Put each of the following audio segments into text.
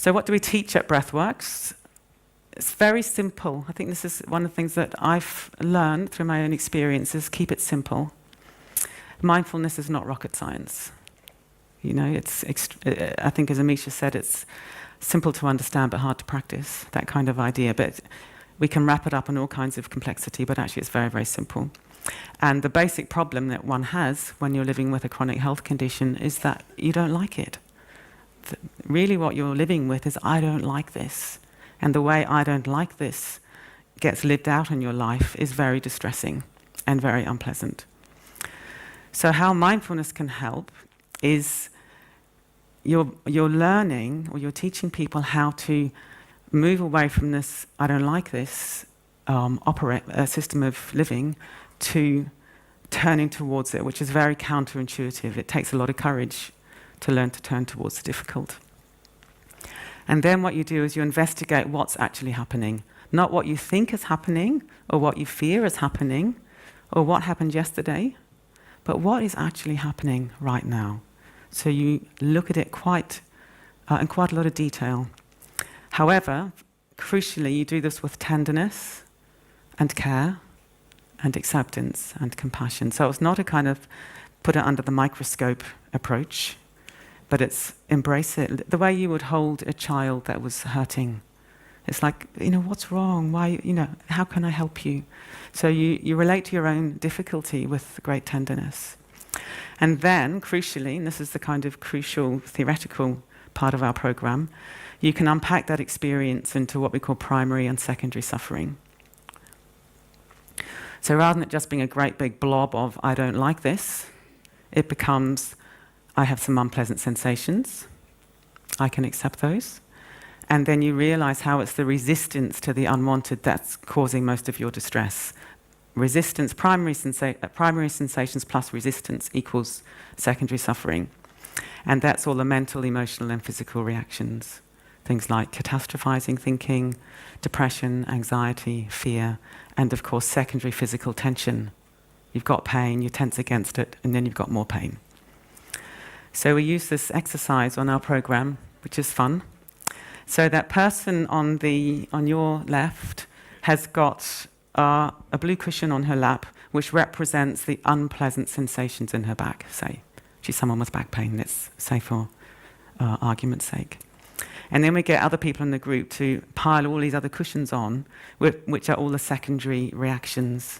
So what do we teach at Breathworks? It's very simple. I think this is one of the things that I've learned through my own experiences. Keep it simple. Mindfulness is not rocket science. You know, I think as Amisha said, it's simple to understand but hard to practice, that kind of idea. But we can wrap it up in all kinds of complexity, but actually it's very, very simple. And the basic problem that one has when you're living with a chronic health condition is that you don't like it. Really what you're living with is, I don't like this. And the way I don't like this gets lived out in your life is very distressing and very unpleasant. So how mindfulness can help is you're learning, or you're teaching people how to move away from this, I don't like this, system of living, to turning towards it, which is very counterintuitive. It takes a lot of courage to learn to turn towards the difficult. And then what you do is you investigate what's actually happening. Not what you think is happening, or what you fear is happening, or what happened yesterday, but what is actually happening right now. So you look at it in quite a lot of detail. However, crucially, you do this with tenderness and care and acceptance and compassion. So it's not a kind of put it under the microscope approach, but it's embrace it. The way you would hold a child that was hurting. It's like, what's wrong? Why, how can I help you? So you relate to your own difficulty with great tenderness. And then, crucially, and this is the kind of crucial theoretical part of our program, you can unpack that experience into what we call primary and secondary suffering. So rather than it just being a great big blob of, I don't like this, it becomes, I have some unpleasant sensations, I can accept those. And then you realize how it's the resistance to the unwanted that's causing most of your distress. Resistance, primary sensations plus resistance equals secondary suffering. And that's all the mental, emotional, and physical reactions. Things like catastrophizing thinking, depression, anxiety, fear, and of course secondary physical tension. You've got pain, you tense against it, and then you've got more pain. So we use this exercise on our program, which is fun. So that person on your left has got a blue cushion on her lap, which represents the unpleasant sensations in her back, say. She's someone with back pain, let's say for argument's sake. And then we get other people in the group to pile all these other cushions on, which are all the secondary reactions.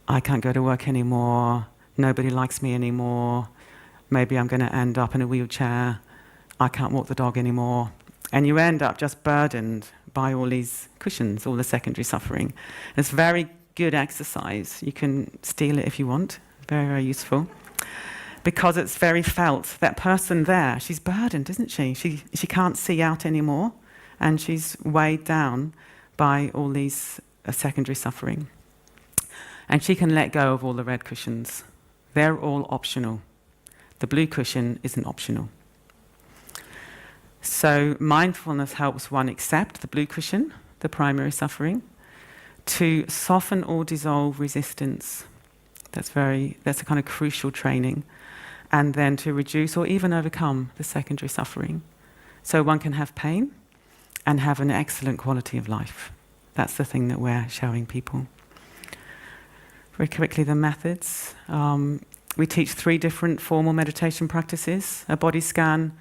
I can't go to work anymore, nobody likes me anymore, maybe I'm going to end up in a wheelchair, I can't walk the dog anymore. And you end up just burdened by all these cushions, all the secondary suffering. It's very good exercise. You can steal it if you want. Very, very useful. Because it's very felt. That person there, she's burdened, isn't she? She can't see out anymore, and she's weighed down by all these secondary suffering. And she can let go of all the red cushions. They're all optional. The blue cushion isn't optional. So mindfulness helps one accept the blue cushion, the primary suffering, to soften or dissolve resistance. That's a kind of crucial training. And then to reduce or even overcome the secondary suffering. So one can have pain and have an excellent quality of life. That's the thing that we're showing people. Very quickly, the methods. We teach 3 different formal meditation practices: a body scan,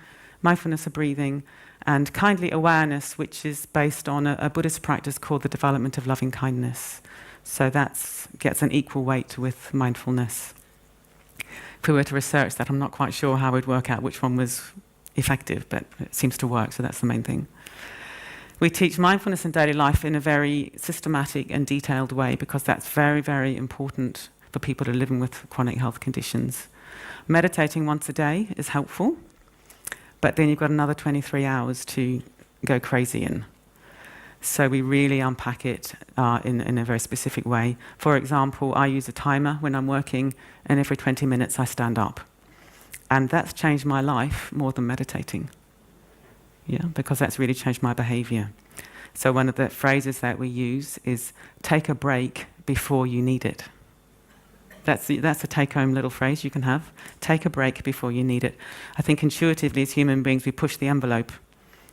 mindfulness of breathing, and kindly awareness, which is based on a Buddhist practice called the development of loving kindness. So that gets an equal weight with mindfulness. If we were to research that, I'm not quite sure how we'd work out which one was effective, but it seems to work, so that's the main thing. We teach mindfulness in daily life in a very systematic and detailed way, because that's very, very important for people who are living with chronic health conditions. Meditating once a day is helpful, but then you've got another 23 hours to go crazy in. So we really unpack it in a very specific way. For example, I use a timer when I'm working, and every 20 minutes I stand up. And that's changed my life more than meditating. Yeah, because that's really changed my behavior. So one of the phrases that we use is, take a break before you need it. That's a take-home little phrase you can have. Take a break before you need it. I think intuitively as human beings we push the envelope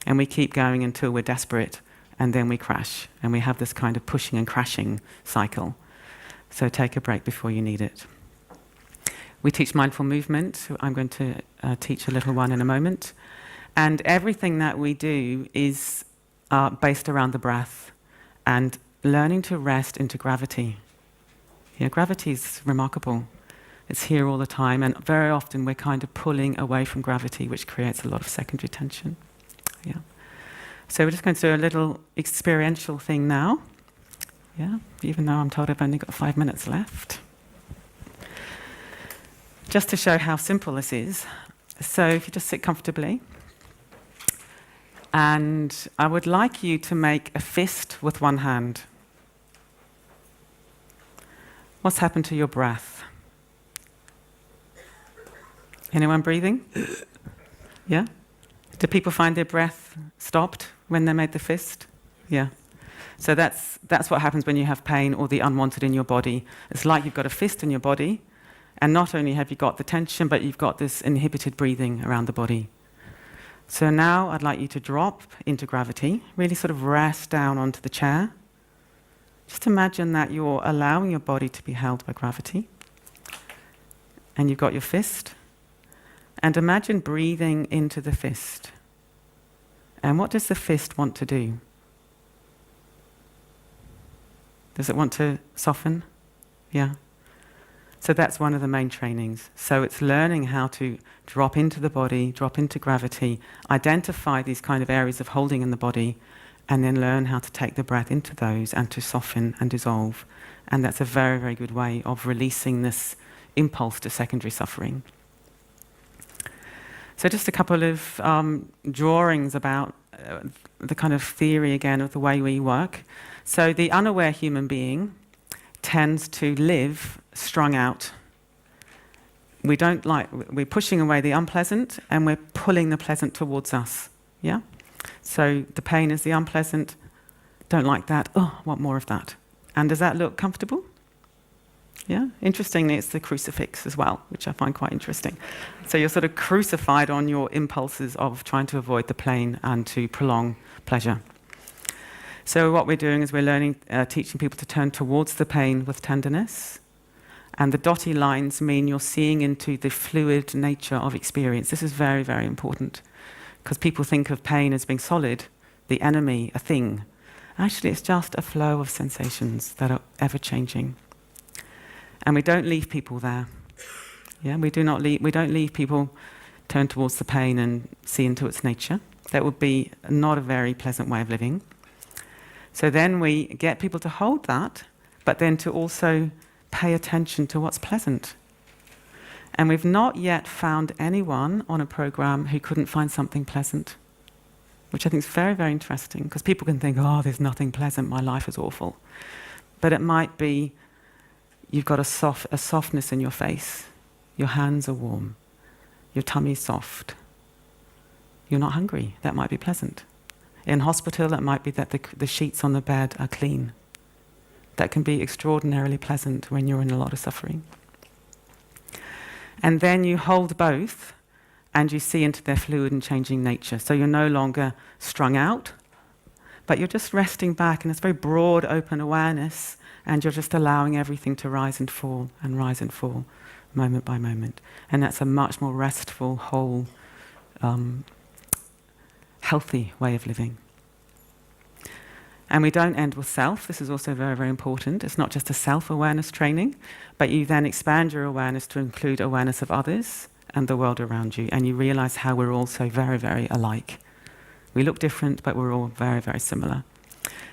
And we keep going until we're desperate, and then we crash. And we have this kind of pushing and crashing cycle. So take a break before you need it. We teach mindful movement. I'm going to teach a little one in a moment. And everything that we do is based around the breath and learning to rest into gravity. Yeah, gravity is remarkable. It's here all the time, and very often we're kind of pulling away from gravity, which creates a lot of secondary tension. Yeah. So we're just going to do a little experiential thing now. Yeah, even though I'm told I've only got 5 minutes left. Just to show how simple this is. So if you just sit comfortably, and I would like you to make a fist with one hand. What's happened to your breath? Anyone breathing? Yeah? Do people find their breath stopped when they made the fist? Yeah. So that's what happens when you have pain or the unwanted in your body. It's like you've got a fist in your body, and not only have you got the tension, but you've got this inhibited breathing around the body. So now I'd like you to drop into gravity, really sort of rest down onto the chair. Just imagine that you're allowing your body to be held by gravity. And you've got your fist. And imagine breathing into the fist. And what does the fist want to do? Does it want to soften? Yeah. So that's one of the main trainings. So it's learning how to drop into the body, drop into gravity, identify these kind of areas of holding in the body, and then learn how to take the breath into those and to soften and dissolve. And that's a very, very good way of releasing this impulse to secondary suffering. So just a couple of drawings about the kind of theory again of the way we work. So the unaware human being tends to live strung out. We're pushing away the unpleasant and we're pulling the pleasant towards us. Yeah? So the pain is the unpleasant. Don't like that. Oh, want more of that. And does that look comfortable? Yeah? Interestingly, it's the crucifix as well, which I find quite interesting. So you're sort of crucified on your impulses of trying to avoid the pain and to prolong pleasure. So what we're doing is we're learning, teaching people to turn towards the pain with tenderness. And the dotted lines mean you're seeing into the fluid nature of experience. This is very, very important. Because people think of pain as being solid, the enemy, a thing. Actually, it's just a flow of sensations that are ever-changing. And we don't leave people there. Yeah, we don't leave people turn towards the pain and see into its nature. That would be not a very pleasant way of living. So then we get people to hold that, but then to also pay attention to what's pleasant. And we've not yet found anyone on a program who couldn't find something pleasant, which I think is very, very interesting, because people can think, oh, there's nothing pleasant, my life is awful. But it might be you've got a softness in your face, your hands are warm, your tummy's soft, you're not hungry, that might be pleasant. In hospital, it might be that the sheets on the bed are clean. That can be extraordinarily pleasant when you're in a lot of suffering. And then you hold both and you see into their fluid and changing nature. So you're no longer strung out, but you're just resting back, and it's very broad, open awareness, and you're just allowing everything to rise and fall, moment by moment. And that's a much more restful, whole, healthy way of living. And we don't end with self. This is also very, very important. It's not just a self-awareness training, but you then expand your awareness to include awareness of others and the world around you, and you realize how we're all so very, very alike. We look different, but we're all very, very similar.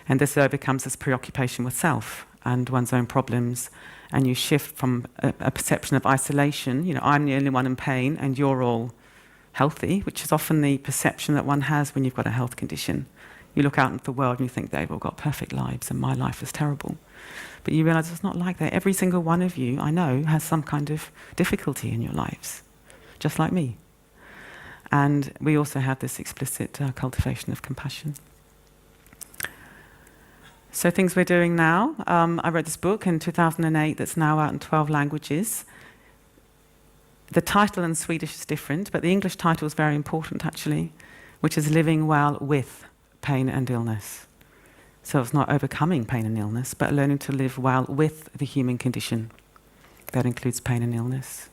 And this becomes this preoccupation with self and one's own problems, and you shift from a perception of isolation, I'm the only one in pain and you're all healthy, which is often the perception that one has when you've got a health condition. You look out into the world and you think they've all got perfect lives and my life is terrible. But you realize it's not like that. Every single one of you, I know, has some kind of difficulty in your lives, just like me. And we also have this explicit cultivation of compassion. So things we're doing now, I wrote this book in 2008 that's now out in 12 languages. The title in Swedish is different, but the English title is very important actually. which is living well with pain and illness. So it's not overcoming pain and illness, but learning to live well with the human condition. That includes pain and illness.